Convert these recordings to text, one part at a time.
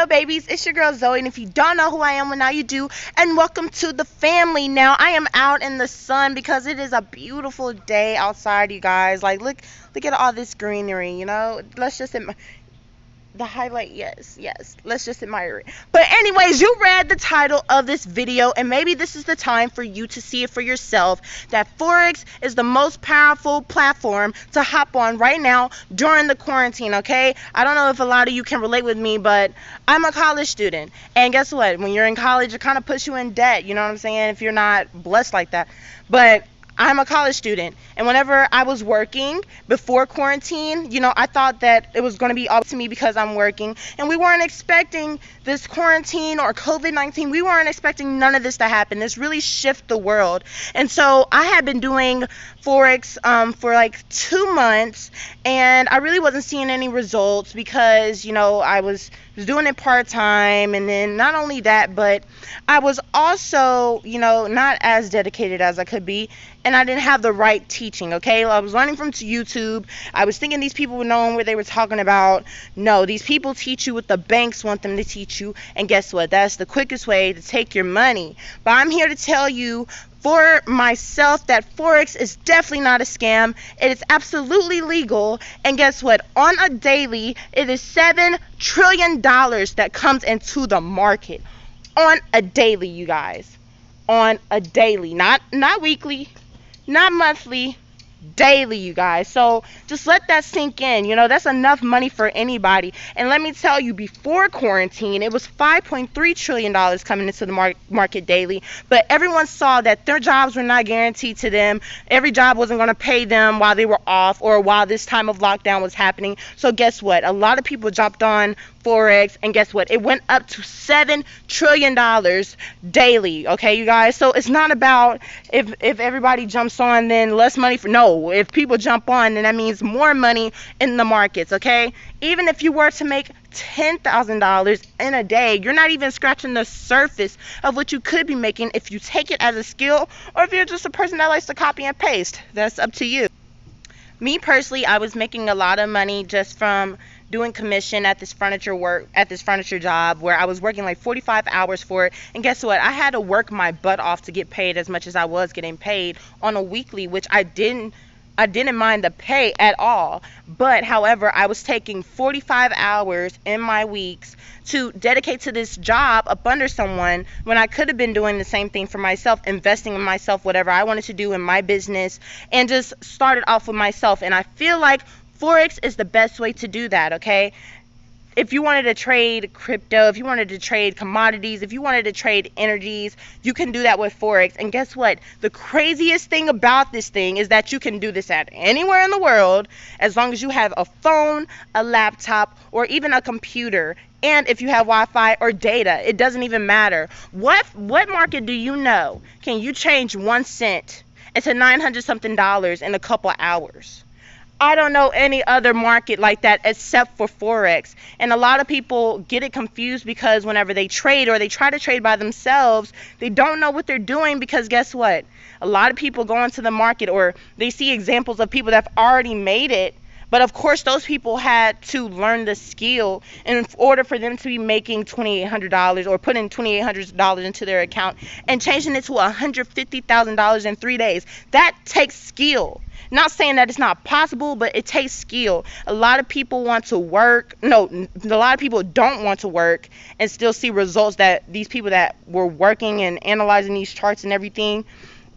babies, it's your girl Zoe, and if you don't know who I am, well now you do, and welcome to the family. Now I am out in the sun because it is a beautiful day outside, you guys. Like, look at all this greenery, let's just admire the highlight. Yes, let's just admire it. But anyways, you read the title of this video, and maybe this is the time for you to see it for yourself, that Forex is the most powerful platform to hop on right now during the quarantine. Okay, I don't know if a lot of you can relate with me, but I'm a college student, and guess what, when you're in college, it kind of puts you in debt, you know what I'm saying, if you're not blessed like that. But I'm a college student, and whenever I was working before quarantine, I thought that it was going to be up to me because I'm working, and we weren't expecting this quarantine or COVID-19. We weren't expecting none of this to happen. This really shifted the world. And so I had been doing Forex for like 2 months, and I really wasn't seeing any results because, I was doing it part-time, and then not only that, but I was also, not as dedicated as I could be, and I didn't have the right teaching, okay? I was learning from YouTube. I was thinking these people were knowing what they were talking about. No, these people teach you what the banks want them to teach you, and guess what? That's the quickest way to take your money. But I'm here to tell you for myself that Forex is definitely not a scam. It is absolutely legal, and guess what? On a daily, it is $7 trillion that comes into the market. On a daily, you guys. On a daily, not weekly, not monthly, daily, you guys. So just let that sink in. That's enough money for anybody. And let me tell you, before quarantine, it was $5.3 trillion coming into the market daily, but everyone saw that their jobs were not guaranteed to them. Every job wasn't going to pay them while they were off or while this time of lockdown was happening. So guess what? A lot of people jumped on Forex, and guess what? It went up to $7 trillion daily. Okay, you guys. So it's not about if everybody jumps on, then less money no, if people jump on, then that means more money in the markets. Okay, even if you were to make $10,000 in a day, you're not even scratching the surface of what you could be making if you take it as a skill, or if you're just a person that likes to copy and paste. That's up to you. Me personally, I was making a lot of money just from doing commission at this furniture job, where I was working like 45 hours for it. And guess what? I had to work my butt off to get paid as much as I was getting paid on a weekly, which I didn't mind the pay at all. But however, I was taking 45 hours in my weeks to dedicate to this job up under someone, when I could have been doing the same thing for myself, investing in myself, whatever I wanted to do in my business, and just started off with myself. And I feel like Forex is the best way to do that, okay? If you wanted to trade crypto, if you wanted to trade commodities, if you wanted to trade energies, you can do that with Forex. And guess what? The craziest thing about this thing is that you can do this at anywhere in the world, as long as you have a phone, a laptop, or even a computer. And if you have Wi-Fi or data, it doesn't even matter. What market do you know can you change 1 cent into $900 something in a couple hours? I don't know any other market like that except for Forex. And a lot of people get it confused because whenever they trade or they try to trade by themselves, they don't know what they're doing, because guess what? A lot of people go into the market, or they see examples of people that have already made it. But of course, those people had to learn the skill in order for them to be making $2,800 or putting $2,800 into their account and changing it to $150,000 in 3 days. That takes skill. Not saying that it's not possible, but it takes skill. A lot of people want to work. No, a lot of people don't want to work and still see results that these people that were working and analyzing these charts and everything,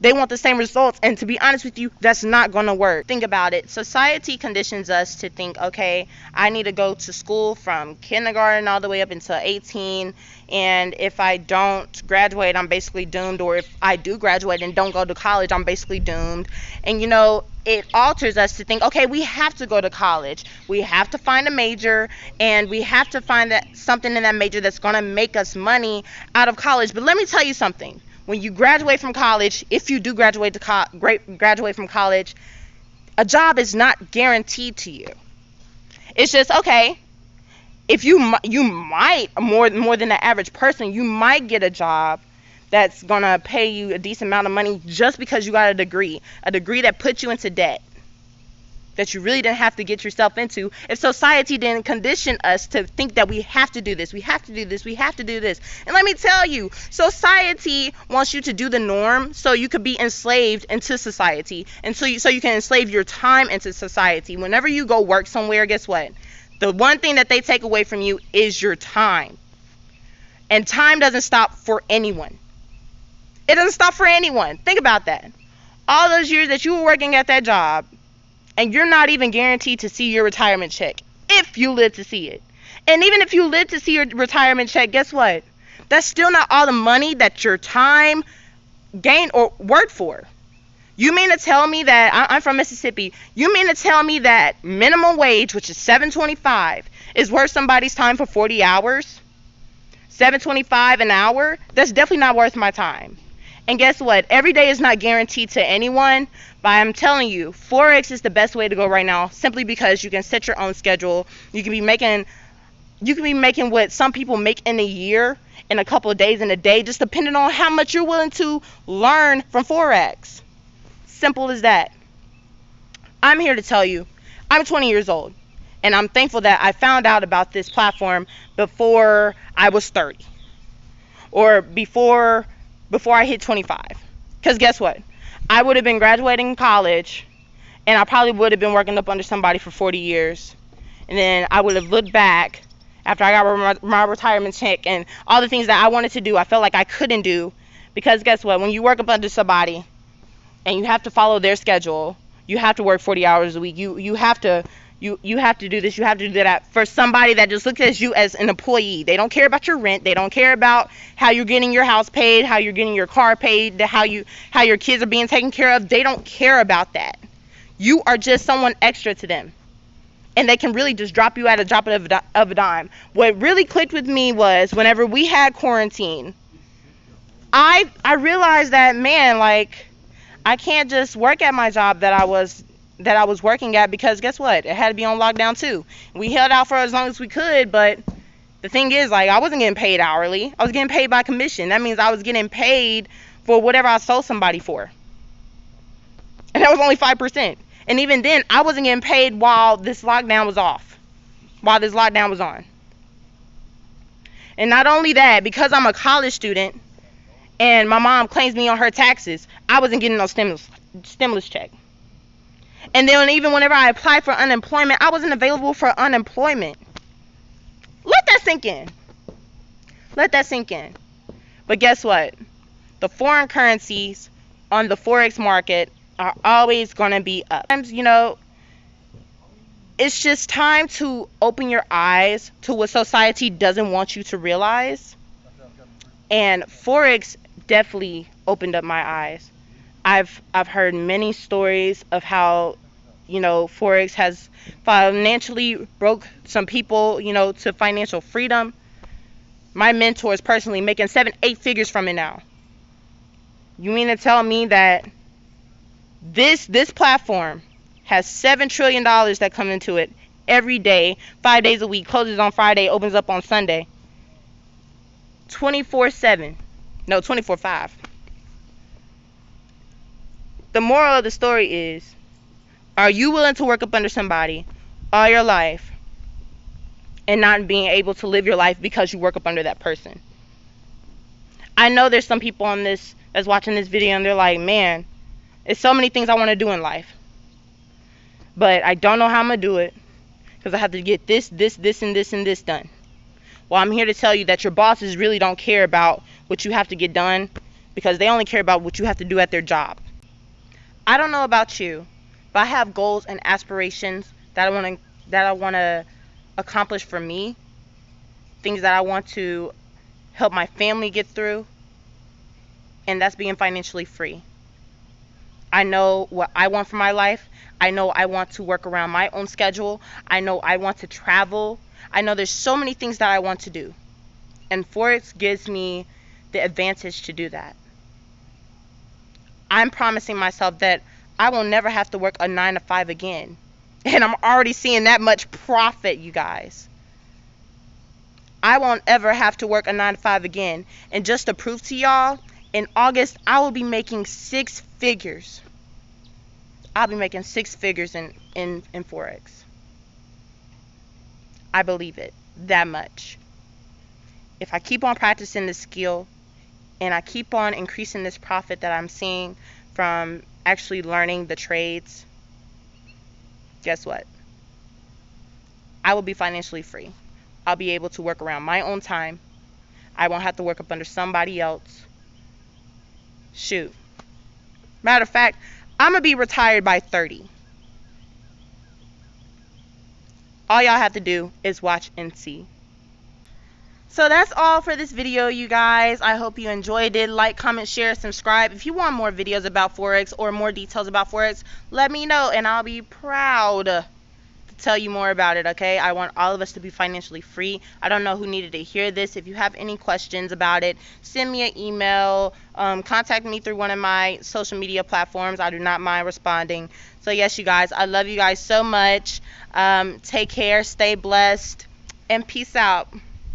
they want the same results. And to be honest with you, that's not going to work. Think about it. Society conditions us to think, okay, I need to go to school from kindergarten all the way up until 18. And if I don't graduate, I'm basically doomed. Or if I do graduate and don't go to college, I'm basically doomed. And it alters us to think, okay, we have to go to college. We have to find a major, and we have to find something in that major that's going to make us money out of college. But let me tell you something. When you graduate from college, if you do graduate from college, a job is not guaranteed to you. It's just, okay, if you might, more than the average person, you might get a job that's going to pay you a decent amount of money just because you got a degree that puts you into debt. that you really didn't have to get yourself into if society didn't condition us to think that we have to do this, we have to do this, we have to do this. And let me tell you, society wants you to do the norm so you could be enslaved into society, and so you can enslave your time into society. Whenever you go work somewhere, guess what? The one thing that they take away from you is your time. And time doesn't stop for anyone. It doesn't stop for anyone. Think about that. All those years that you were working at that job, and you're not even guaranteed to see your retirement check if you live to see it. And even if you live to see your retirement check, guess what? That's still not all the money that your time gained or worked for. You mean to tell me that, I'm from Mississippi, you mean to tell me that minimum wage, which is $7.25, is worth somebody's time for 40 hours? $7.25 an hour? That's definitely not worth my time. And guess what? Every day is not guaranteed to anyone, but I'm telling you, Forex is the best way to go right now, simply because you can set your own schedule. You can be making what some people make in a year, in a couple of days, in a day, just depending on how much you're willing to learn from Forex. Simple as that. I'm here to tell you, I'm 20 years old, and I'm thankful that I found out about this platform before I was 30, or before I hit 25. Because guess what? I would have been graduating college, and I probably would have been working up under somebody for 40 years. And then I would have looked back after I got my retirement check and all the things that I wanted to do, I felt like I couldn't do. Because guess what? When you work up under somebody and you have to follow their schedule, you have to work 40 hours a week. You have to do this, you have to do that for somebody that just looks at you as an employee. They don't care about your rent. They don't care about how you're getting your house paid, how you're getting your car paid, how your kids are being taken care of. They don't care about that. You are just someone extra to them. And they can really just drop you at a drop of a dime. What really clicked with me was whenever we had quarantine, I realized that, man, like, I can't just work at my job that I was working at, because guess what? It had to be on lockdown too. We held out for as long as we could, but the thing is, like, I wasn't getting paid hourly. I was getting paid by commission. That means I was getting paid for whatever I sold somebody for. And that was only 5%. And even then, I wasn't getting paid while this lockdown was on. And not only that, because I'm a college student and my mom claims me on her taxes, I wasn't getting no stimulus check. And then even whenever I applied for unemployment, I wasn't available for unemployment. Let that sink in. Let that sink in. But guess what? The foreign currencies on the Forex market are always going to be up. You know, it's just time to open your eyes to what society doesn't want you to realize. And Forex definitely opened up my eyes. I've heard many stories of how, you know, Forex has financially broke some people, you know, to financial freedom. My mentor is personally making 7-8 figures from it now. You mean to tell me that this platform has $7 trillion that come into it every day, 5 days a week, closes on Friday, opens up on Sunday, 24/7, no, 24/5. The moral of the story is, are you willing to work up under somebody all your life and not being able to live your life because you work up under that person? I know there's some people on this that's watching this video and they're like, man, there's so many things I want to do in life, but I don't know how I'm going to do it because I have to get this, and this done. Well, I'm here to tell you that your bosses really don't care about what you have to get done, because they only care about what you have to do at their job. I don't know about you, but I have goals and aspirations that I want to accomplish for me, things that I want to help my family get through, and that's being financially free. I know what I want for my life. I know I want to work around my own schedule. I know I want to travel. I know there's so many things that I want to do, and Forex gives me the advantage to do that. I'm promising myself that I will never have to work a 9-to-5 again, and I'm already seeing that much profit, you guys. I won't ever have to work a 9-to-5 again, and just to prove to y'all, in August I will be making 6 figures. I'll be making six figures in Forex. I believe it that much. If I keep on practicing this skill and I keep on increasing this profit that I'm seeing from actually learning the trades, guess what? I will be financially free. I'll be able to work around my own time. I won't have to work up under somebody else. Shoot. Matter of fact, I'm going to be retired by 30. All y'all have to do is watch and see. So that's all for this video, you guys. I hope you enjoyed it. Like, comment, share, subscribe. If you want more videos about Forex or more details about Forex, let me know and I'll be proud to tell you more about it, okay? I want all of us to be financially free. I don't know who needed to hear this. If you have any questions about it, send me an email, contact me through one of my social media platforms. I do not mind responding. So yes, you guys, I love you guys so much. Take care, stay blessed, and peace out.